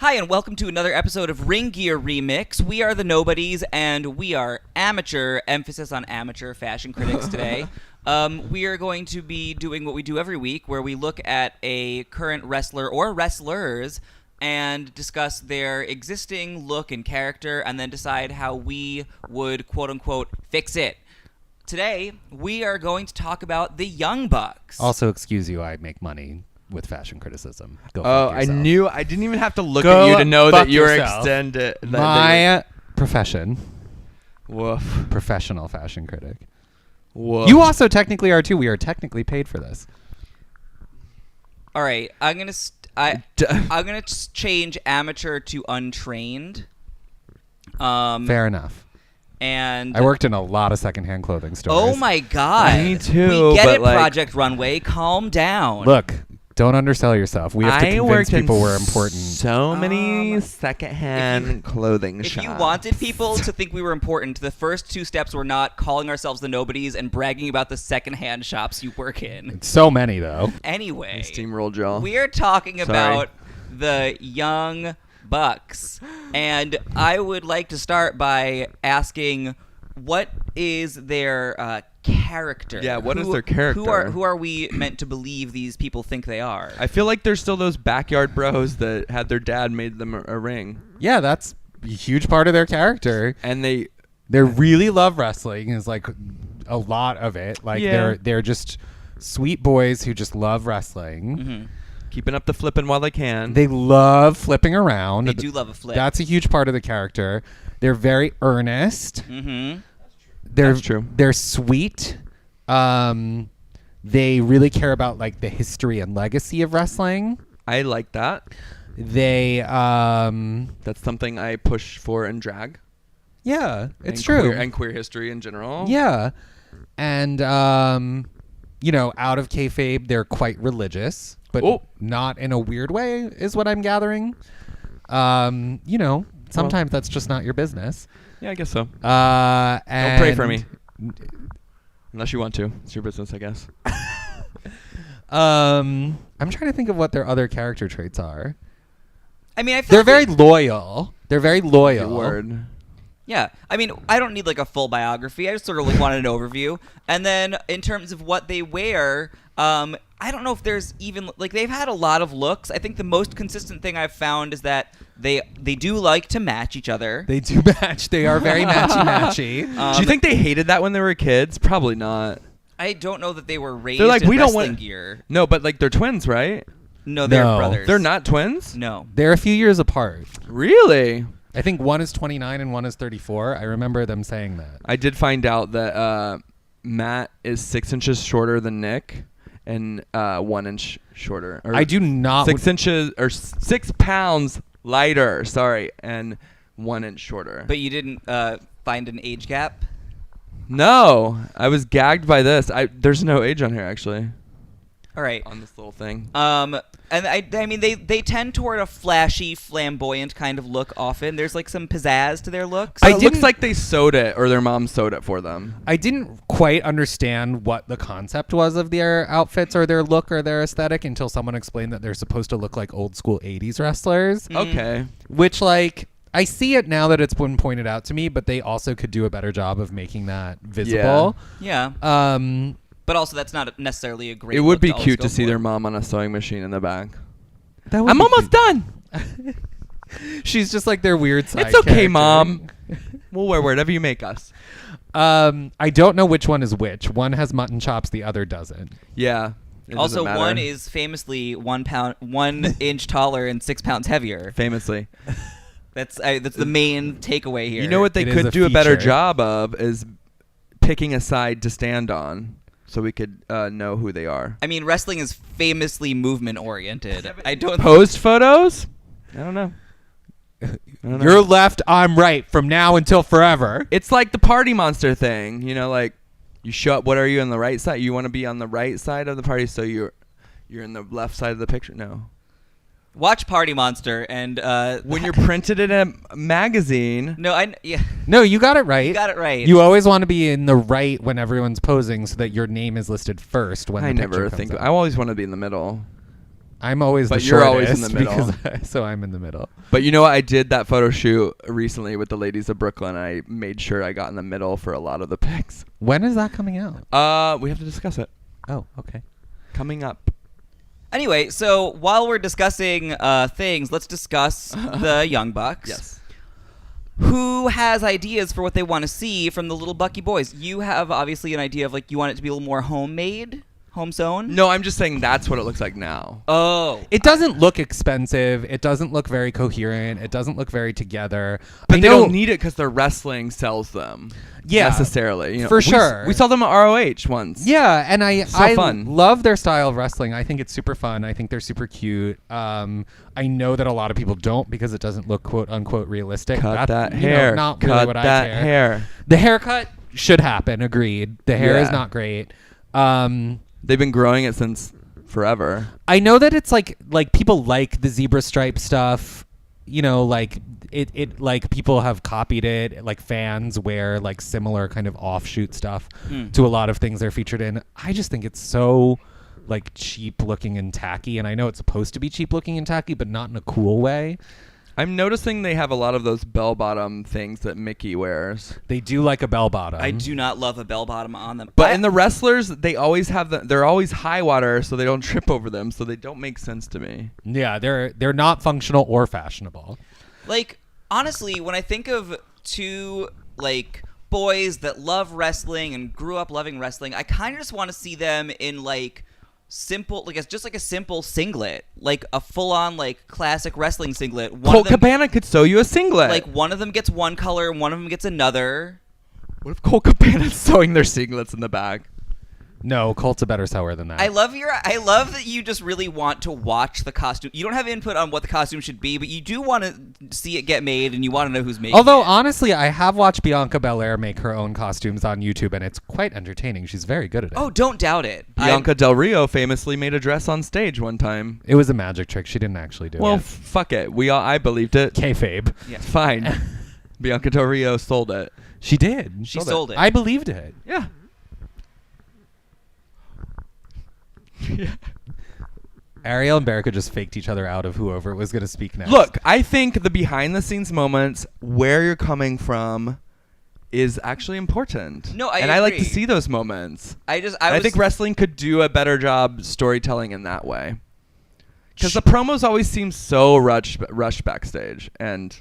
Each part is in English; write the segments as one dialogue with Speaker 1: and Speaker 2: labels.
Speaker 1: Hi, and welcome to another episode of Ring Gear Remix. We are the Nobodies, and we are amateur, emphasis on amateur fashion critics today. We are going to be doing what we do every week, where we look at a current wrestler or wrestlers and discuss their existing look and character, and then decide how we would, quote-unquote, fix it. Today, we are going to talk about the Young Bucks.
Speaker 2: Also, excuse you, I make money with fashion criticism.
Speaker 3: I knew. I didn't even have to look at you to know that you were extended.
Speaker 2: My profession.
Speaker 3: Woof.
Speaker 2: Professional fashion critic.
Speaker 3: Woof.
Speaker 2: You also technically are too. We are technically paid for this.
Speaker 1: All right, I'm gonna change amateur to untrained.
Speaker 2: Fair enough.
Speaker 1: And
Speaker 2: I worked in a lot of secondhand clothing stores.
Speaker 1: Oh my God!
Speaker 3: Me too.
Speaker 1: We get
Speaker 3: but
Speaker 1: it, Project Runway. Calm down.
Speaker 2: Look, don't undersell yourself. We have to convince people we're important.
Speaker 3: So many secondhand clothing
Speaker 1: If
Speaker 3: shops.
Speaker 1: you wanted people to think we were important, the first two steps were not calling ourselves the Nobodies and bragging about the secondhand shops you work in.
Speaker 2: So many, though.
Speaker 1: Anyway,
Speaker 3: Steamrolled y'all.
Speaker 1: we are talking about the Young Bucks, and I would like to start by asking, what is their character?
Speaker 3: Yeah, what is their character?
Speaker 1: Who are we meant to believe these people think they are?
Speaker 3: I feel like there's still those backyard bros that had their dad made them a ring,
Speaker 2: Yeah, that's a huge part of their character.
Speaker 3: and they
Speaker 2: really love wrestling. Is like a lot of it. Like they're just sweet boys who just love wrestling.
Speaker 1: Mm-hmm.
Speaker 3: keeping up the flipping while they can.
Speaker 2: They love flipping around.
Speaker 1: They do love a flip.
Speaker 2: That's a huge part of the character. They're very earnest.
Speaker 1: Mm-hmm.
Speaker 2: They're
Speaker 3: That's true.
Speaker 2: They're sweet. They really care about like the history and legacy of wrestling.
Speaker 3: I like that.
Speaker 2: They
Speaker 3: That's something I push for in drag.
Speaker 2: yeah, it's
Speaker 3: and
Speaker 2: true.
Speaker 3: And queer history in general.
Speaker 2: Yeah. And out of kayfabe, they're quite religious, but not in a weird way, is what I'm gathering. Sometimes that's just not your business.
Speaker 3: Yeah, I guess so.
Speaker 2: And
Speaker 3: Don't pray for me. Unless you want to. It's your business, I guess.
Speaker 2: I'm trying to think of what their other character traits are.
Speaker 1: I mean, I feel
Speaker 2: They're very loyal. They're very loyal.
Speaker 3: Word.
Speaker 1: Yeah, I mean, I don't need like a full biography. I just sort of like wanted an overview. And then in terms of what they wear, I don't know if there's even like they've had a lot of looks. I think the most consistent thing I've found is that they do like to match each other.
Speaker 2: They do match. They are very matchy.
Speaker 3: Do you think they hated that when they were kids? Probably not.
Speaker 1: I don't know that they were raised
Speaker 3: They're like,
Speaker 1: in
Speaker 3: we don't
Speaker 1: wrestling
Speaker 3: want
Speaker 1: gear.
Speaker 3: No, but like they're twins, right?
Speaker 1: No, they're
Speaker 2: No.
Speaker 1: brothers.
Speaker 3: They're not twins?
Speaker 1: No.
Speaker 2: They're a few years apart.
Speaker 3: Really?
Speaker 2: I think one is 29 and one is 34. I remember them saying that.
Speaker 3: I did find out that Matt is 6 inches shorter than Nick and 1 inch shorter. Or
Speaker 2: I do not.
Speaker 3: 6 inches or 6 pounds lighter, sorry, and 1 inch shorter.
Speaker 1: But you didn't find an age gap?
Speaker 3: No, I was gagged by this. There's no age on here actually.
Speaker 1: All right.
Speaker 3: On this little thing.
Speaker 1: And I mean, they tend toward a flashy, flamboyant kind of look often. There's like some pizzazz to their looks.
Speaker 3: It looks like they sewed it or their mom sewed it for them.
Speaker 2: I didn't quite understand what the concept was of their outfits or their look or their aesthetic until someone explained that they're supposed to look like old school 80s wrestlers.
Speaker 3: Okay.
Speaker 2: Which, like, I see it now that it's been pointed out to me, but they also could do a better job of making that visible.
Speaker 1: Yeah. But also, that's not necessarily a great.
Speaker 3: It would
Speaker 1: look
Speaker 3: be
Speaker 1: to always
Speaker 3: cute
Speaker 1: go
Speaker 3: to see
Speaker 1: for.
Speaker 3: their mom on a sewing machine in the back.
Speaker 2: That would
Speaker 3: I'm
Speaker 2: be
Speaker 3: almost
Speaker 2: cute.
Speaker 3: done.
Speaker 2: She's just like their weird side
Speaker 3: It's okay,
Speaker 2: character.
Speaker 3: Mom. We'll wear whatever you make us.
Speaker 2: I don't know which one is which. One has mutton chops, the other doesn't.
Speaker 3: Yeah. It
Speaker 1: Also,
Speaker 3: doesn't matter.
Speaker 1: one is famously 1 inch taller and 6 pounds heavier.
Speaker 3: famously.
Speaker 1: That's the main takeaway here.
Speaker 3: You know what they
Speaker 2: It is
Speaker 3: could
Speaker 2: a
Speaker 3: do a better
Speaker 2: feature.
Speaker 3: job of is picking a side to stand on, so we could know who they are.
Speaker 1: I mean, wrestling is famously movement oriented. I don't.
Speaker 3: Post photos? I don't know.
Speaker 2: You're left, I'm right, from now until forever.
Speaker 3: It's like the Party Monster thing, like you show up. What are you on the right side? You want to be on the right side of the party, so you're in the left side of the picture. No.
Speaker 1: Watch Party Monster and
Speaker 3: When you're printed in a magazine.
Speaker 1: No,
Speaker 2: No, you got it right.
Speaker 1: You got it right.
Speaker 2: You always want to be in the right when everyone's posing so that your name is listed first when
Speaker 3: I
Speaker 2: the picture
Speaker 3: never
Speaker 2: comes
Speaker 3: think.
Speaker 2: up.
Speaker 3: I always want to be in the middle.
Speaker 2: I'm always
Speaker 3: But
Speaker 2: the
Speaker 3: you're always in
Speaker 2: shortest
Speaker 3: the middle.
Speaker 2: so I'm in the middle.
Speaker 3: But you know what? I did that photo shoot recently with the ladies of Brooklyn. I made sure I got in the middle for a lot of the pics.
Speaker 2: When is that coming out?
Speaker 3: We have to discuss it.
Speaker 2: Oh, okay.
Speaker 3: Coming up.
Speaker 1: Anyway, so while we're discussing things, let's discuss the Young Bucks.
Speaker 3: Yes.
Speaker 1: Who has ideas for what they want to see from the little Bucky boys? You have obviously an idea of like you want it to be a little more homemade, home sewn.
Speaker 3: No, I'm just saying that's what it looks like now.
Speaker 1: Oh,
Speaker 2: It doesn't look expensive. It doesn't look very coherent. It doesn't look very together.
Speaker 3: But
Speaker 2: I
Speaker 3: they
Speaker 2: know-
Speaker 3: don't need it because their wrestling sells them.
Speaker 2: Yeah,
Speaker 3: necessarily. You know,
Speaker 2: for sure.
Speaker 3: We saw them at ROH once.
Speaker 2: Yeah, and I
Speaker 3: fun.
Speaker 2: love their style of wrestling. I think it's super fun. I think they're super cute. I know that a lot of people don't because it doesn't look quote unquote realistic.
Speaker 3: Cut that
Speaker 2: you know,
Speaker 3: hair.
Speaker 2: not
Speaker 3: Cut
Speaker 2: really what
Speaker 3: that
Speaker 2: I care.
Speaker 3: hair.
Speaker 2: The haircut should happen. Agreed. The hair is
Speaker 3: Yeah.
Speaker 2: not great.
Speaker 3: They've been growing it since forever.
Speaker 2: I know that it's like people like the zebra stripe stuff. You know, like it like people have copied it. Like fans wear like similar kind of offshoot stuff to a lot of things they're featured in. I just think it's so like cheap looking and tacky. And I know it's supposed to be cheap looking and tacky, but not in a cool way.
Speaker 3: I'm noticing they have a lot of those bell-bottom things that Mickey wears.
Speaker 2: They do like a bell bottom.
Speaker 1: I do not love a bell bottom on them.
Speaker 3: But in the wrestlers, they always have they're always high water, so they don't trip over them, so they don't make sense to me.
Speaker 2: Yeah, they're not functional or fashionable.
Speaker 1: Like, honestly, when I think of two, like, boys that love wrestling and grew up loving wrestling, I kind of just want to see them in, like, simple, like, it's just like a simple singlet. Like, a full-on, like, classic wrestling singlet.
Speaker 3: Colt Cabana could sew you a singlet.
Speaker 1: Like, one of them gets one color and one of them gets another.
Speaker 3: What if Colt Cabana's sewing their singlets in the back?
Speaker 2: No, Colt's a better sewer than that.
Speaker 1: I love that you just really want to watch the costume. You don't have input on what the costume should be, but you do want to see it get made, and you want to know who's making
Speaker 2: Although,
Speaker 1: it.
Speaker 2: honestly, I have watched Bianca Belair make her own costumes on YouTube, and it's quite entertaining. She's very good at it.
Speaker 1: Oh, don't doubt it.
Speaker 3: Bianca Del Rio famously made a dress on stage one time.
Speaker 2: It was a magic trick. She didn't actually do
Speaker 3: Well,
Speaker 2: it.
Speaker 3: fuck it. I believed it.
Speaker 2: Kayfabe.
Speaker 1: Yeah.
Speaker 3: It's fine. Bianca Del Rio sold it.
Speaker 2: She did.
Speaker 1: She sold it.
Speaker 2: I believed it.
Speaker 3: Yeah.
Speaker 2: Ariel and Berica just faked each other out of whoever was going to speak next.
Speaker 3: Look, I think the behind the scenes moments, where you're coming from, is actually important.
Speaker 1: No, I
Speaker 3: and I like to
Speaker 1: agree.
Speaker 3: see those moments.
Speaker 1: I
Speaker 3: think wrestling could do a better job storytelling in that way. Because the promos always seem so rushed backstage, and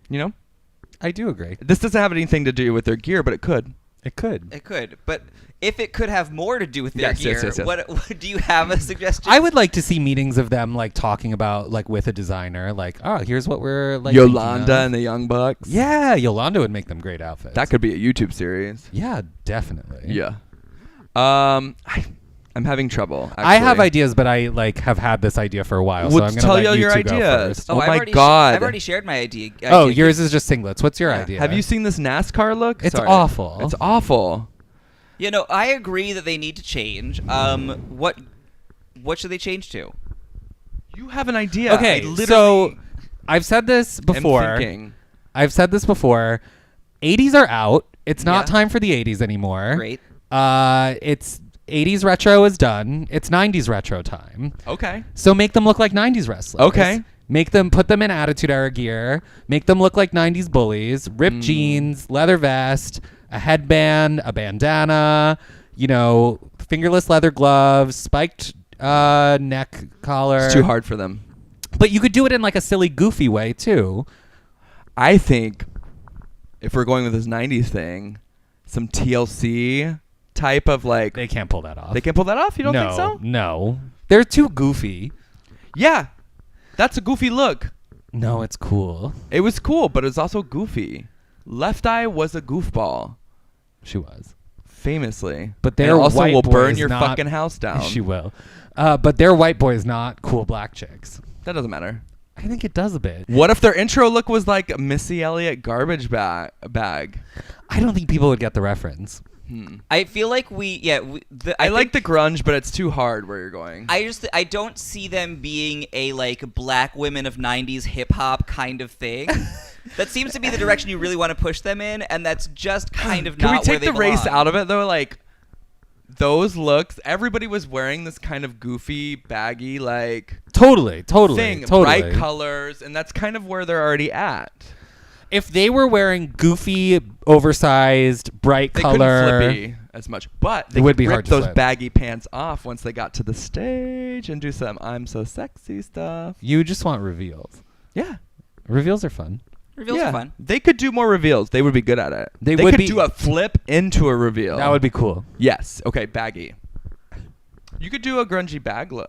Speaker 3: you know,
Speaker 2: I do agree.
Speaker 3: this doesn't have anything to do with their gear, but it could.
Speaker 2: It could.
Speaker 1: It could, but if it could have more to do with their
Speaker 3: Yes,
Speaker 1: gear,
Speaker 3: yes.
Speaker 1: What do you have a suggestion?
Speaker 2: I would like to see meetings of them like talking about like with a designer, like, oh, here's what we're like.
Speaker 3: Yolanda
Speaker 2: thinking of.
Speaker 3: and the Young Bucks.
Speaker 2: Yeah, Yolanda would make them great outfits.
Speaker 3: That could be a YouTube series.
Speaker 2: Yeah, definitely.
Speaker 3: Yeah. I'm having trouble. Actually.
Speaker 2: I have ideas, but I like have had this idea for a while. So
Speaker 3: Well,
Speaker 2: I'm gonna
Speaker 3: tell
Speaker 2: let
Speaker 3: you
Speaker 2: you
Speaker 3: your
Speaker 2: two go
Speaker 3: ideas.
Speaker 2: first.
Speaker 3: Oh
Speaker 1: I've
Speaker 3: my
Speaker 1: already
Speaker 3: God.
Speaker 1: I've already shared my idea.
Speaker 2: Oh, yours is just singlets. What's your
Speaker 3: Yeah.
Speaker 2: idea?
Speaker 3: Have you seen this NASCAR look?
Speaker 2: It's
Speaker 3: Sorry.
Speaker 2: awful.
Speaker 3: It's awful.
Speaker 1: You know, I agree that they need to change. What should they change to?
Speaker 3: You have an idea.
Speaker 2: Okay,
Speaker 3: I literally
Speaker 2: so I've said this
Speaker 3: am
Speaker 2: before.
Speaker 3: thinking.
Speaker 2: I've said this before. 80s are out. It's not
Speaker 1: Yeah.
Speaker 2: time for the 80s anymore.
Speaker 1: Great.
Speaker 2: It's 80s retro is done. It's 90s retro time.
Speaker 3: Okay.
Speaker 2: So make them look like 90s wrestlers.
Speaker 3: Okay.
Speaker 2: Put them in Attitude Era gear. Make them look like 90s bullies. Ripped jeans, leather vest, a headband, a bandana, fingerless leather gloves, spiked neck collar.
Speaker 3: It's too hard for them.
Speaker 2: But you could do it in like a silly, goofy way too.
Speaker 3: I think if we're going with this 90s thing, some TLC type of like...
Speaker 2: They can't pull that off.
Speaker 3: They can pull that off? You don't
Speaker 2: no,
Speaker 3: think so?
Speaker 2: No. They're too goofy.
Speaker 3: Yeah. That's a goofy look.
Speaker 2: No, it's cool.
Speaker 3: It was cool, but it's also goofy. Left Eye was a goofball.
Speaker 2: She was.
Speaker 3: Famously.
Speaker 2: But
Speaker 3: And
Speaker 2: their
Speaker 3: also
Speaker 2: white
Speaker 3: will
Speaker 2: boy
Speaker 3: burn
Speaker 2: is
Speaker 3: your
Speaker 2: not-
Speaker 3: fucking house down.
Speaker 2: She will. But their white boy is not cool black chicks.
Speaker 3: That doesn't matter.
Speaker 2: I think it does a bit.
Speaker 3: What if their intro look was like a Missy Elliott garbage bag?
Speaker 2: I don't think people would get the reference.
Speaker 1: I feel like
Speaker 3: I like the grunge, but it's too hard where you're going.
Speaker 1: I don't see them being a like black women of 90s hip hop kind of thing. That seems to be the direction you really want to push them in, and that's just kind of
Speaker 3: Can we
Speaker 1: not where
Speaker 3: take
Speaker 1: they
Speaker 3: the race
Speaker 1: belong.
Speaker 3: out of it though? Like those looks, everybody was wearing this kind of goofy, baggy, like
Speaker 2: Totally.
Speaker 3: bright colors, and that's kind of where they're already at.
Speaker 2: If they were wearing goofy, oversized, bright
Speaker 3: They
Speaker 2: color,
Speaker 3: couldn't flippy as much, but they
Speaker 2: It would
Speaker 3: could
Speaker 2: be
Speaker 3: rip
Speaker 2: hard to
Speaker 3: those
Speaker 2: flip.
Speaker 3: baggy pants off once they got to the stage and do some "I'm so sexy" stuff.
Speaker 2: you just want reveals.
Speaker 3: Yeah.
Speaker 2: Reveals are fun.
Speaker 1: Reveals are fun.
Speaker 3: They could do more reveals. They would be good at it.
Speaker 2: They
Speaker 3: They
Speaker 2: would
Speaker 3: could
Speaker 2: be-
Speaker 3: do a flip into a reveal.
Speaker 2: That would be cool.
Speaker 3: Yes. Okay, baggy. You could do a grungy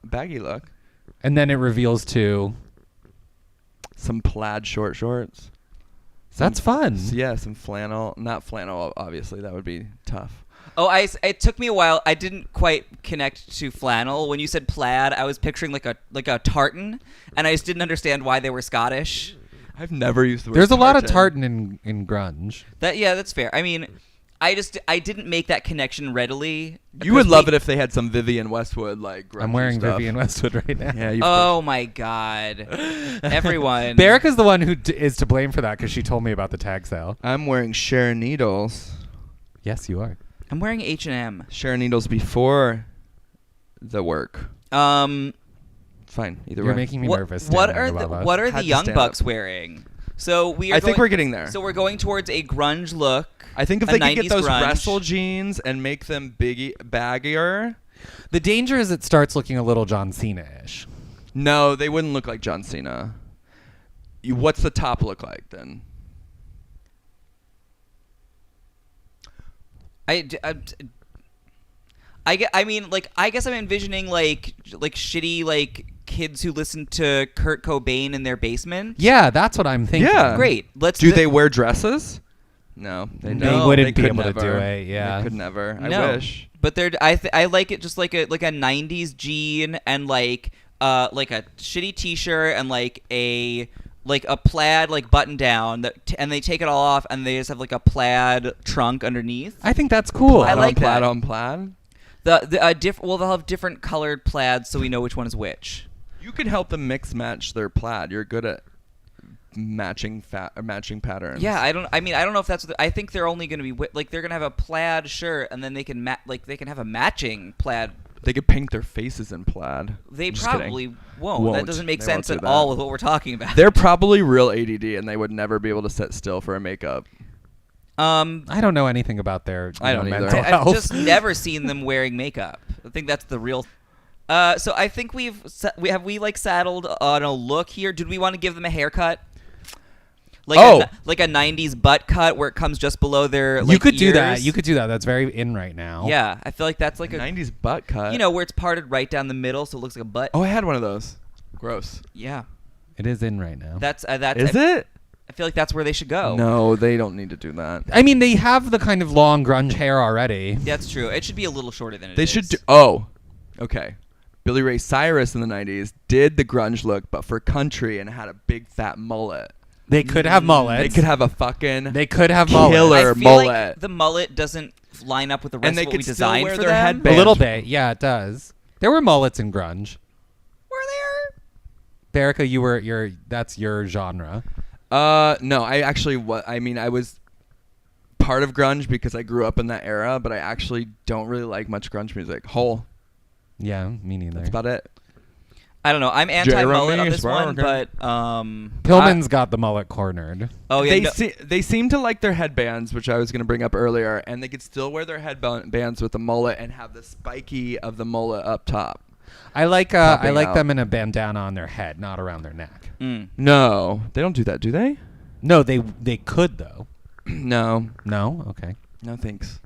Speaker 3: baggy look.
Speaker 2: And then it reveals to.
Speaker 3: Some plaid short shorts.
Speaker 2: That's fun.
Speaker 3: Yeah, some flannel. Not flannel, obviously. That would be tough.
Speaker 1: Oh, it took me a while. I didn't quite connect to flannel. When you said plaid, I was picturing like a tartan, and I just didn't understand why they were Scottish.
Speaker 3: I've never used the word
Speaker 2: There's a lot of tartan in grunge.
Speaker 1: That's fair. I mean, I didn't make that connection readily.
Speaker 3: You would love it if they had some Vivienne Westwood like grungy
Speaker 2: I'm wearing
Speaker 3: stuff.
Speaker 2: Vivienne Westwood right now.
Speaker 3: Yeah, you
Speaker 1: Oh my God, everyone.
Speaker 2: Berica's the one who is to blame for that because she told me about the tag sale.
Speaker 3: I'm wearing Sharon Needles.
Speaker 2: Yes, you are.
Speaker 1: I'm wearing H&M.
Speaker 3: Sharon Needles before the work.
Speaker 1: Um,
Speaker 3: Fine, either
Speaker 2: You're
Speaker 3: way.
Speaker 2: making me nervous.
Speaker 1: What
Speaker 2: standing
Speaker 1: are
Speaker 2: above us.
Speaker 1: what are
Speaker 3: Had
Speaker 1: the
Speaker 3: to
Speaker 1: young
Speaker 3: stand
Speaker 1: bucks
Speaker 3: up.
Speaker 1: wearing? So we are.
Speaker 3: I think we're getting there.
Speaker 1: So we're going towards a grunge look.
Speaker 3: I think if
Speaker 1: a
Speaker 3: they could
Speaker 1: 90s
Speaker 3: get those
Speaker 1: grunge.
Speaker 3: wrestle jeans and make them baggier.
Speaker 2: The danger is it starts looking a little John Cena-ish.
Speaker 3: No, they wouldn't look like John Cena. What's the top look like then?
Speaker 1: I guess I'm envisioning like shitty like kids who listen to Kurt Cobain in their basement.
Speaker 2: Yeah, that's what I'm thinking.
Speaker 3: Yeah.
Speaker 1: Great.
Speaker 3: Do they wear dresses? No, they
Speaker 2: They
Speaker 3: don't.
Speaker 2: wouldn't be
Speaker 3: could
Speaker 2: able to
Speaker 3: never.
Speaker 2: do it, yeah.
Speaker 3: They could never.
Speaker 1: No.
Speaker 3: I wish.
Speaker 1: But I like it just like a 90s jean and like a shitty t-shirt and like a plaid like button down and they take it all off and they just have like a plaid trunk underneath.
Speaker 2: I think that's cool.
Speaker 1: I like
Speaker 3: plaid
Speaker 1: that.
Speaker 3: on plaid.
Speaker 1: They'll have different colored plaids so we know which one is which.
Speaker 3: You could help them mix match their plaid. You're good at matching patterns.
Speaker 1: Yeah, I don't know if that's I think they're only going to be like they're going to have a plaid shirt and then they can they can have a matching plaid.
Speaker 3: They could paint their faces in plaid.
Speaker 1: They
Speaker 3: Just
Speaker 1: probably
Speaker 3: kidding.
Speaker 1: won't. That doesn't make
Speaker 3: They won't
Speaker 1: sense
Speaker 3: do
Speaker 1: at all
Speaker 3: that.
Speaker 1: with what we're talking about.
Speaker 3: They're probably real ADD and they would never be able to sit still for a makeup.
Speaker 2: I don't know anything about their
Speaker 3: I don't either.
Speaker 2: mental
Speaker 1: I've
Speaker 2: health.
Speaker 1: just never seen them wearing makeup. I think that's the real. So I think we settled on a look here. Did we want to give them a haircut? Like a 90s butt cut where it comes just below their like,
Speaker 2: you could do that.
Speaker 1: ears?
Speaker 2: You could do that. That's very in right now.
Speaker 1: Yeah, I feel like that's like a
Speaker 3: 90s butt cut.
Speaker 1: where it's parted right down the middle so it looks like a butt.
Speaker 3: Oh, I had one of those. Gross.
Speaker 1: Yeah.
Speaker 2: It is in right now.
Speaker 1: That's
Speaker 3: Is it?
Speaker 1: I feel like that's where they should go.
Speaker 3: No, they don't need to do that.
Speaker 2: I mean, they have the kind of long grunge hair already.
Speaker 1: That's true. It should be a little shorter than it is.
Speaker 3: They should do. Oh, okay. Billy Ray Cyrus in the 90s did the grunge look, but for country and had a big fat mullet.
Speaker 2: They could have mullets.
Speaker 3: They could have a fucking
Speaker 2: They could have
Speaker 3: killer
Speaker 2: mullets.
Speaker 1: I feel
Speaker 3: mullet.
Speaker 1: like the mullet doesn't line up with the rest
Speaker 3: And they
Speaker 1: of what
Speaker 3: could
Speaker 1: we
Speaker 3: still
Speaker 1: designed
Speaker 3: wear
Speaker 1: for
Speaker 3: their
Speaker 1: them.
Speaker 3: headband.
Speaker 2: A little bit. Yeah, it does. There were mullets in grunge.
Speaker 1: Were there?
Speaker 2: Berica, that's your genre.
Speaker 3: No, I actually I was part of grunge because I grew up in that era, but I actually don't really like much grunge music. Hole.
Speaker 2: Yeah, me neither.
Speaker 3: That's about it.
Speaker 1: I don't know. I'm anti-mullet on this
Speaker 3: Jeremy
Speaker 1: one,
Speaker 3: Sparker.
Speaker 1: but
Speaker 2: Pillman's got the mullet cornered.
Speaker 1: oh yeah,
Speaker 3: They seem to like their headbands, which I was going to bring up earlier, and they could still wear their headbands with the mullet and have the spiky of the mullet up top.
Speaker 2: I like
Speaker 3: Popping out.
Speaker 2: them in a bandana on their head, not around their neck.
Speaker 3: No, they don't do that, do they?
Speaker 2: No, they could though.
Speaker 3: No,
Speaker 2: No, okay.
Speaker 3: no thanks.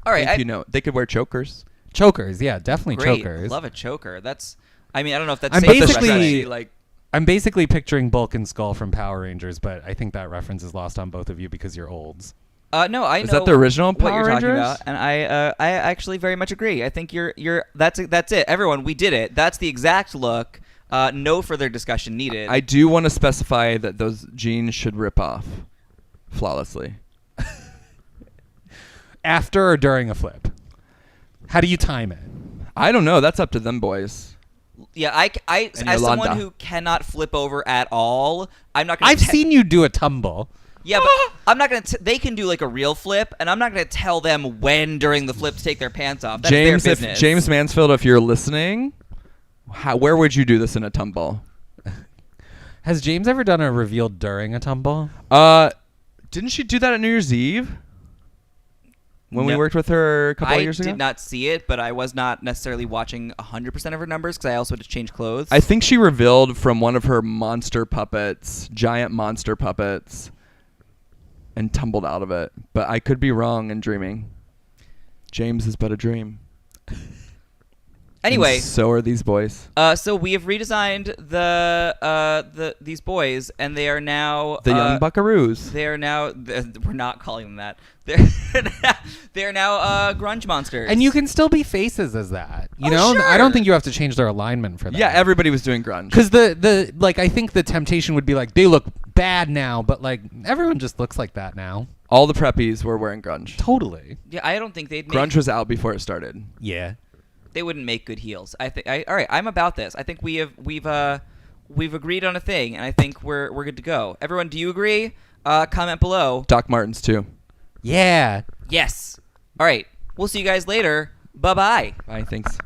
Speaker 1: all right.
Speaker 3: They could wear chokers.
Speaker 2: Chokers, yeah, definitely
Speaker 1: Great.
Speaker 2: chokers.
Speaker 1: Love a choker. I don't know if that's
Speaker 2: I'm
Speaker 1: safe to
Speaker 2: basically-
Speaker 1: recommend.
Speaker 3: like
Speaker 2: I'm basically picturing Bulk and Skull from Power Rangers, but I think that reference is lost on both of you because you're olds.
Speaker 1: No, I know.
Speaker 3: Is that the original
Speaker 1: what
Speaker 3: Power
Speaker 1: you're talking
Speaker 3: Rangers?
Speaker 1: about, and I actually very much agree. I think that's it. Everyone, we did it. That's the exact look. No further discussion needed.
Speaker 3: I do want to specify that those jeans should rip off flawlessly.
Speaker 2: After or during a flip? How do you time it?
Speaker 3: I don't know. That's up to them boys.
Speaker 1: Yeah, I
Speaker 3: And
Speaker 1: as someone
Speaker 3: Yolanda.
Speaker 1: who cannot flip over at all, I'm not gonna.
Speaker 2: I've seen you do a tumble.
Speaker 1: Yeah, but I'm not gonna. They can do like a real flip, and I'm not gonna tell them when during the flip to take their pants off. That's
Speaker 3: James,
Speaker 1: their
Speaker 3: if
Speaker 1: business.
Speaker 3: James Mansfield, if you're listening, Where would you do this in a tumble?
Speaker 2: Has James ever done a reveal during a tumble?
Speaker 3: Didn't she do that at New Year's Eve? When we
Speaker 1: No.
Speaker 3: worked with her a couple of years
Speaker 1: I
Speaker 3: ago?
Speaker 1: did not see it, but I was not necessarily watching 100% of her numbers because I also had to change clothes.
Speaker 3: I think she revealed from one of her monster puppets, giant monster puppets, and tumbled out of it. But I could be wrong and dreaming. James is but a dream.
Speaker 1: Anyway,
Speaker 3: And so are these boys.
Speaker 1: so we have redesigned these boys, and they are now
Speaker 3: The young buckaroos.
Speaker 1: They are now. We're not calling them that. They're now grunge monsters.
Speaker 2: And you can still be faces as that. You
Speaker 1: Oh,
Speaker 2: know,
Speaker 1: sure.
Speaker 2: I don't think you have to change their alignment for that.
Speaker 3: Yeah, everybody was doing grunge.
Speaker 2: Because the like, I think the temptation would be like they look bad now, but like everyone just looks like that now.
Speaker 3: All the preppies were wearing grunge.
Speaker 2: Totally.
Speaker 1: Yeah, I don't think they'd make,
Speaker 3: Grunge was out before it started.
Speaker 2: Yeah.
Speaker 1: they wouldn't make good heels. I think. All right, I'm about this. I think we've agreed on a thing, and I think we're good to go. Everyone, do you agree? Comment below.
Speaker 3: Doc Martens too.
Speaker 2: Yeah.
Speaker 1: Yes. All right. We'll see you guys later. Bye bye.
Speaker 3: Bye. Thanks.